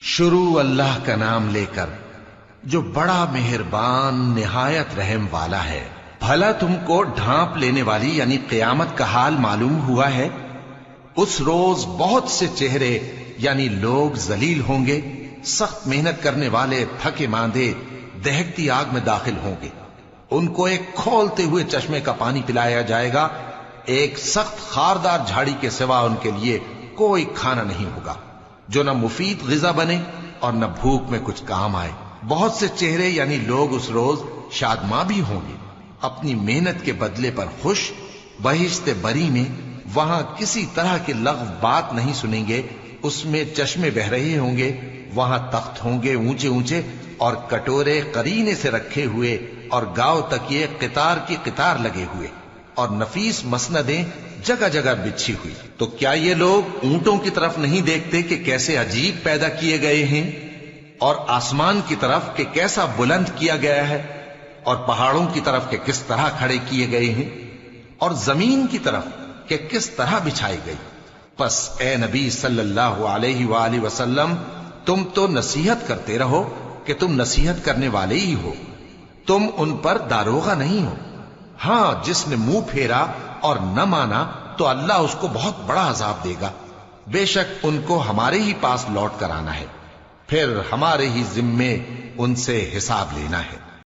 شروع اللہ کا نام لے کر جو بڑا مہربان نہایت رحم والا ہے۔ بھلا تم کو ڈھانپ لینے والی یعنی قیامت کا حال معلوم ہوا ہے؟ اس روز بہت سے چہرے یعنی لوگ ذلیل ہوں گے، سخت محنت کرنے والے تھکے ماندے دہکتی آگ میں داخل ہوں گے۔ ان کو ایک کھولتے ہوئے چشمے کا پانی پلایا جائے گا، ایک سخت خاردار جھاڑی کے سوا ان کے لیے کوئی کھانا نہیں ہوگا جو نہ مفید غذا بنے اور نہ بھوک میں کچھ کام آئے۔ بہت سے چہرے یعنی لوگ اس روز شادماں بھی ہوں گے، اپنی محنت کے بدلے پر خوش، بہشت بری میں وہاں کسی طرح کی لغو بات نہیں سنیں گے، اس میں چشمے بہ رہے ہوں گے، وہاں تخت ہوں گے اونچے اونچے اور کٹورے قرینے سے رکھے ہوئے اور گاؤ تک یہ قطار کی قطار لگے ہوئے اور نفیس مسندیں جگہ جگہ بچھی ہوئی۔ تو کیا یہ لوگ اونٹوں کی طرف نہیں دیکھتے کہ کیسے عجیب پیدا کیے گئے ہیں، اور آسمان کی طرف کہ کیسا بلند کیا گیا ہے، اور پہاڑوں کی طرف کہ کس طرح کھڑے کیے گئے ہیں، اور زمین کی طرف کہ کس طرح بچھائی گئی؟ پس اے نبی صلی اللہ علیہ وآلہ وسلم، تم تو نصیحت کرتے رہو کہ تم نصیحت کرنے والے ہی ہو، تم ان پر داروغہ نہیں ہو۔ ہاں، جس نے منہ پھیرا اور نہ مانا تو اللہ اس کو بہت بڑا عذاب دے گا۔ بے شک ان کو ہمارے ہی پاس لوٹ کر آنا ہے، پھر ہمارے ہی ذمے ان سے حساب لینا ہے۔